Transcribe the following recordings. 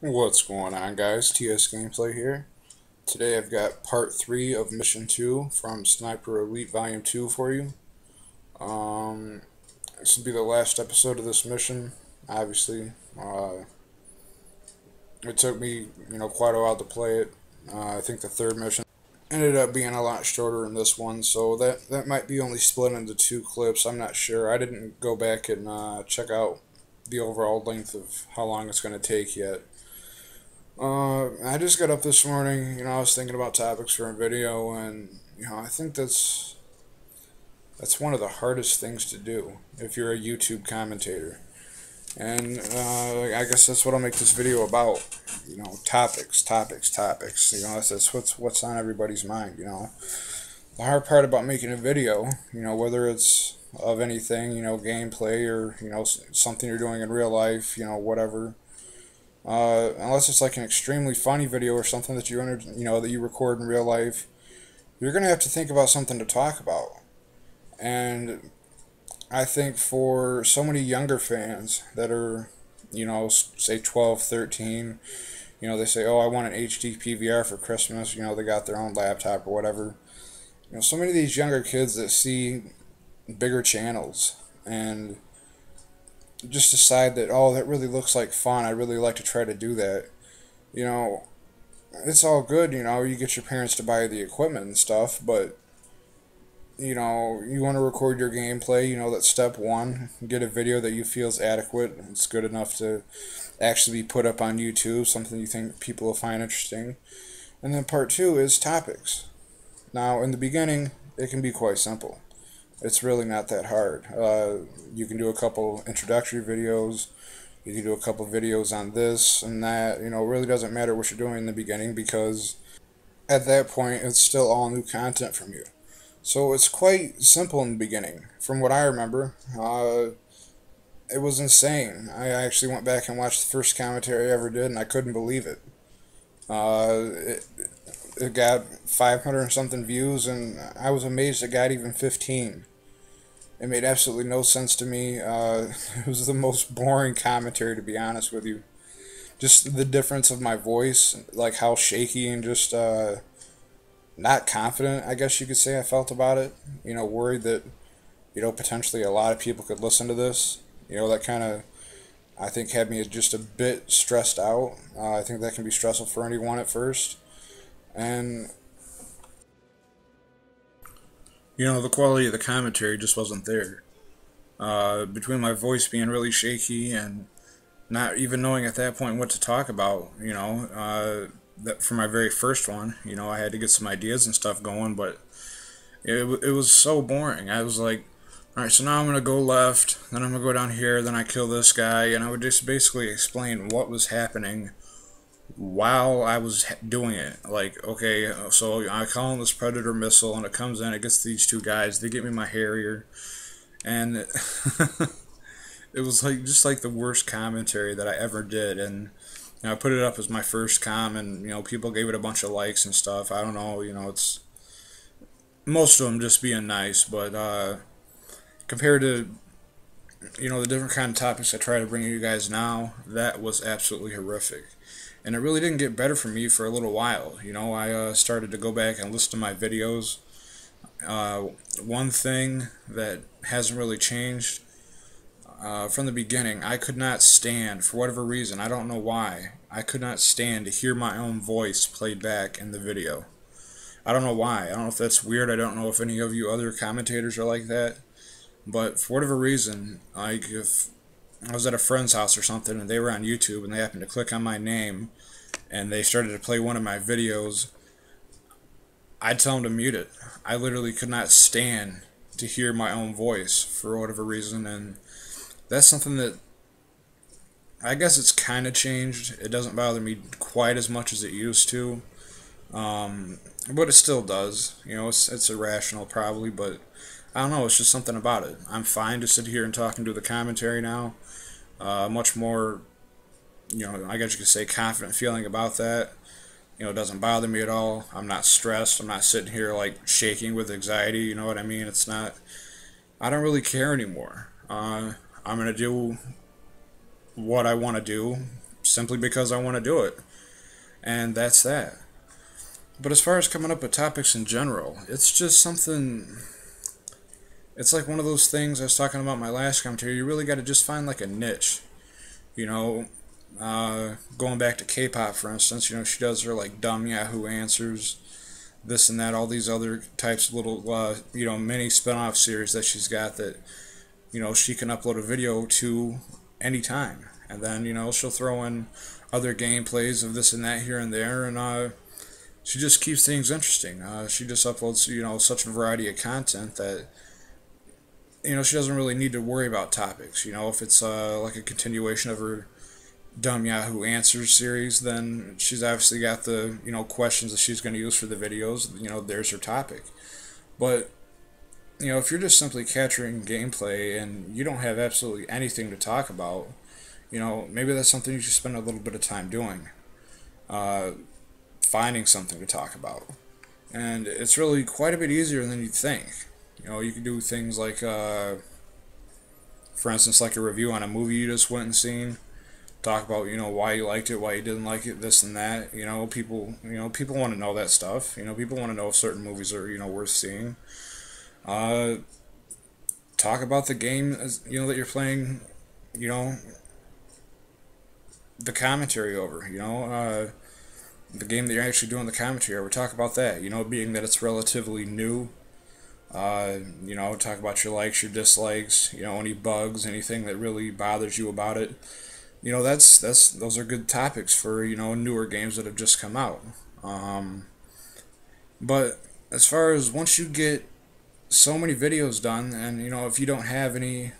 What's going on, guys? TS Gameplay here. Today I've got part 3 of Mission 2 from Sniper Elite Volume 2 for you. This will be the last episode of this mission, obviously. It took me, quite a while to play it. I think the third mission ended up being a lot shorter than this one, so that might be only split into 2 clips. I'm not sure. I didn't go back and check out the overall length of how long it's going to take yet. I just got up this morning, I was thinking about topics for a video, and, I think that's one of the hardest things to do if you're a YouTube commentator. And, I guess that's what I'll make this video about, topics. That's what's on everybody's mind, The hard part about making a video, whether it's of anything, gameplay or, something you're doing in real life, whatever. Unless it's like an extremely funny video or something that that you record in real life, you're gonna have to think about something to talk about. And I think for so many younger fans that are, say 12, 13, they say, oh, I want an HD PVR for Christmas. They got their own laptop or whatever. So many of these younger kids that see bigger channels and just decide that, oh, that really looks like fun, I'd really like to try to do that. It's all good, you get your parents to buy the equipment and stuff, but, you want to record your gameplay, that's step one. Get a video that you feel is adequate, it's good enough to actually be put up on YouTube, something you think people will find interesting. And then part two is topics. Now, in the beginning, it can be quite simple. It's really not that hard. You can do a couple introductory videos. You can do a couple videos on this and that. It really doesn't matter what you're doing in the beginning, because at that point it's still all new content from you. So it's quite simple in the beginning. From what I remember, it was insane. I actually went back and watched the first commentary I ever did, and I couldn't believe it. It got 500 and something views, and I was amazed it got even 15. It made absolutely no sense to me. It was the most boring commentary, to be honest with you. Just the difference of my voice, like how shaky and just not confident, I guess you could say, I felt about it. Worried that, potentially a lot of people could listen to this. That kind of, I think, had me just a bit stressed out. I think that can be stressful for anyone at first. And the quality of the commentary just wasn't there. Between my voice being really shaky and not even knowing at that point what to talk about, that for my very first one, I had to get some ideas and stuff going, but it was so boring. I was like, alright, so now I'm going to go left, then I'm going to go down here, then I kill this guy, and I would just basically explain what was happening while I was doing it. Like, okay, so I call in this Predator missile, and it comes in, it gets these two guys, they get me my Harrier, and it was like just like the worst commentary that I ever did. And I put it up as my first com, and people gave it a bunch of likes and stuff. I don't know, it's most of them just being nice, but compared to the different kind of topics I try to bring you guys now, that was absolutely horrific. And it really didn't get better for me for a little while. I started to go back and listen to my videos. One thing that hasn't really changed from the beginning, I could not stand, for whatever reason, I don't know why, I could not stand to hear my own voice played back in the video. I don't know why. I don't know if that's weird. I don't know if any of you other commentators are like that. But for whatever reason, like if I was at a friend's house or something and they were on YouTube and they happened to click on my name and they started to play one of my videos, I'd tell them to mute it. I literally could not stand to hear my own voice for whatever reason, and that's something that I guess it's kind of changed. It doesn't bother me quite as much as it used to, but it still does. It's irrational probably, but I don't know, it's just something about it. I'm fine to sit here and talk and do the commentary now. Much more, I guess you could say, confident feeling about that. It doesn't bother me at all. I'm not stressed. I'm not sitting here like shaking with anxiety. You know what I mean? It's not, I don't really care anymore. I'm going to do what I want to do. simply because I want to do it. And that's that. But as far as coming up with topics in general, it's just something. It's like one of those things I was talking about in my last commentary. You really got to just find like a niche. You know, going back to K-pop, for instance, she does her like dumb Yahoo answers, this and that, all these other types of little, mini spin-off series that she's got that, she can upload a video to anytime. And then, she'll throw in other gameplays of this and that here and there, and she just keeps things interesting. She just uploads, such a variety of content that, she doesn't really need to worry about topics. If it's like a continuation of her dumb Yahoo Answers series, then she's obviously got the, questions that she's going to use for the videos. There's her topic. But, if you're just simply capturing gameplay and you don't have absolutely anything to talk about, maybe that's something you should spend a little bit of time doing. Finding something to talk about. And it's really quite a bit easier than you'd think. You can do things like, for instance, like a review on a movie you just went and seen. Talk about, why you liked it, why you didn't like it, this and that. People want to know that stuff. People want to know if certain movies are, worth seeing. Talk about the game, that you're playing, the commentary over, the game that you're actually doing the commentary over. Talk about that, being that it's relatively new. Talk about your likes, your dislikes, any bugs, anything that really bothers you about it. Those are good topics for, newer games that have just come out. But as far as once you get so many videos done, and, if you don't have any,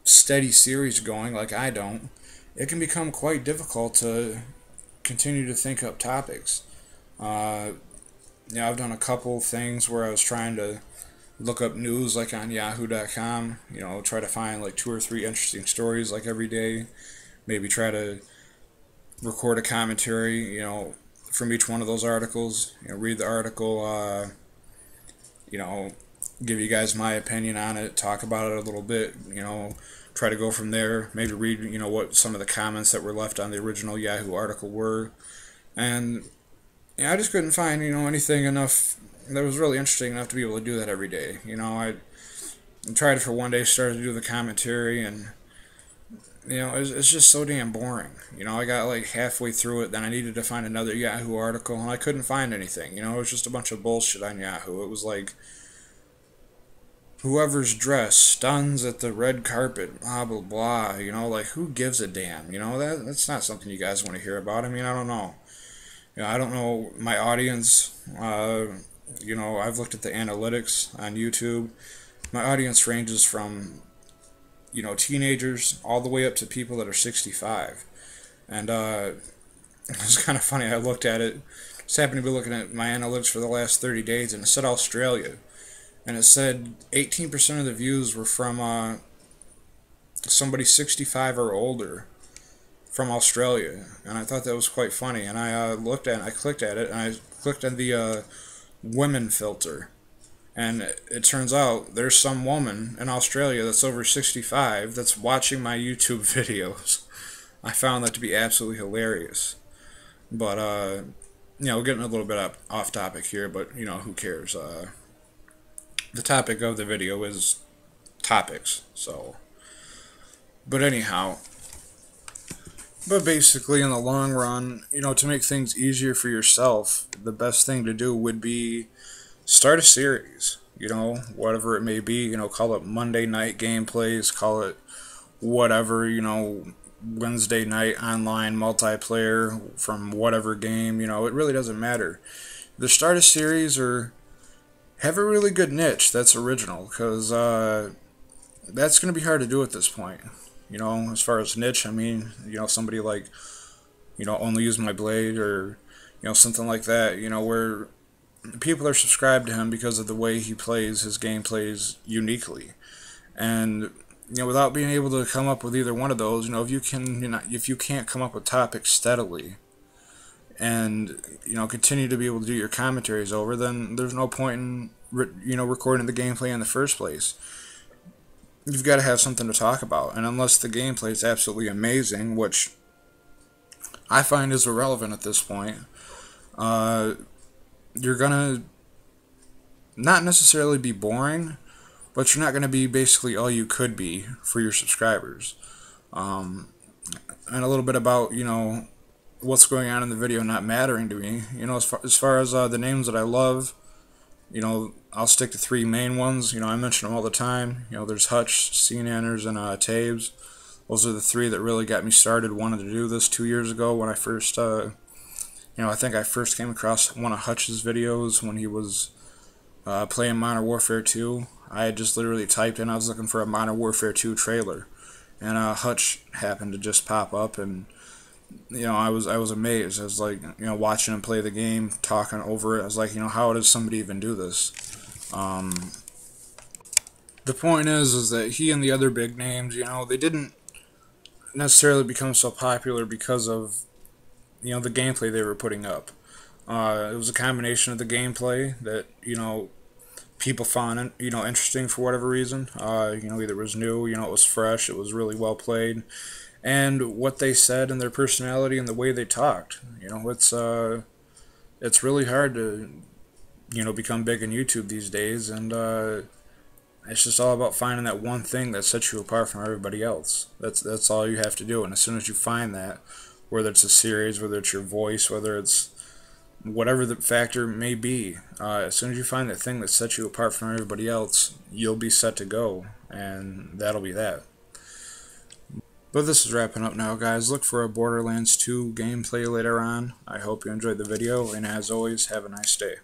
steady series going like I don't, it can become quite difficult to continue to think up topics. I've done a couple things where I was trying to look up news like on yahoo.com, try to find like 2 or 3 interesting stories like every day, maybe try to record a commentary, from each one of those articles, read the article, give you guys my opinion on it, talk about it a little bit, try to go from there, maybe read, what some of the comments that were left on the original Yahoo article were, and I just couldn't find, anything enough that was really interesting enough to be able to do that every day. I tried it for one day, started to do the commentary, and, it's just so damn boring. I got like halfway through it, then I needed to find another Yahoo article, and I couldn't find anything. It was just a bunch of bullshit on Yahoo. It was like, whoever's dress stuns at the red carpet, blah, blah, blah. Like, who gives a damn? That's not something you guys want to hear about. I mean, I don't know. I don't know my audience. I've looked at the analytics on YouTube. My audience ranges from, teenagers all the way up to people that are 65. And it's kind of funny. I looked at it. Just happened to be looking at my analytics for the last 30 days, and it said Australia. And it said 18% of the views were from somebody 65 or older from Australia, and I thought that was quite funny. And I clicked at it, and I clicked on the women filter, and it turns out there's some woman in Australia that's over 65 that's watching my YouTube videos. I found that to be absolutely hilarious. But getting a little bit off topic here, but who cares? The topic of the video is topics, so. But anyhow. But basically, in the long run, to make things easier for yourself, the best thing to do would be start a series, whatever it may be, call it Monday night gameplays, call it whatever, Wednesday night online multiplayer from whatever game, it really doesn't matter. Either start a series or have a really good niche that's original, because that's going to be hard to do at this point. As far as niche, I mean, somebody like, Only Use My Blade, or, something like that, where people are subscribed to him because of the way he plays his gameplays uniquely. And, without being able to come up with either one of those, if you can't come up with topics steadily and, continue to be able to do your commentaries over, then there's no point in, recording the gameplay in the first place. you've got to have something to talk about. And unless the gameplay is absolutely amazing, which I find is irrelevant at this point, uh, you're gonna not necessarily be boring, but you're not gonna be basically all you could be for your subscribers. Um, and a little bit about, what's going on in the video not mattering to me. As far as the names that I love, I'll stick to three main ones. I mention them all the time. There's Hutch, Cnanners, and Taves. Those are the three that really got me started wanting to do this 2 years ago when I first, I think I first came across one of Hutch's videos when he was playing Modern Warfare 2. I had just literally typed in, I was looking for a Modern Warfare 2 trailer, and Hutch happened to just pop up, and I was amazed. I was like, watching him play the game, talking over it. I was like, how does somebody even do this? The point is that he and the other big names, they didn't necessarily become so popular because of the gameplay they were putting up. It was a combination of the gameplay that people found interesting for whatever reason. Either it was new, it was fresh, it was really well played, and what they said and their personality and the way they talked. It's really hard to become big on YouTube these days, and it's just all about finding that one thing that sets you apart from everybody else. That's all you have to do, and as soon as you find that, whether it's a series, whether it's your voice, whether it's whatever the factor may be, as soon as you find that thing that sets you apart from everybody else, you'll be set to go, and that'll be that. But this is wrapping up now, guys. Look for a Borderlands 2 gameplay later on. I hope you enjoyed the video, and as always, have a nice day.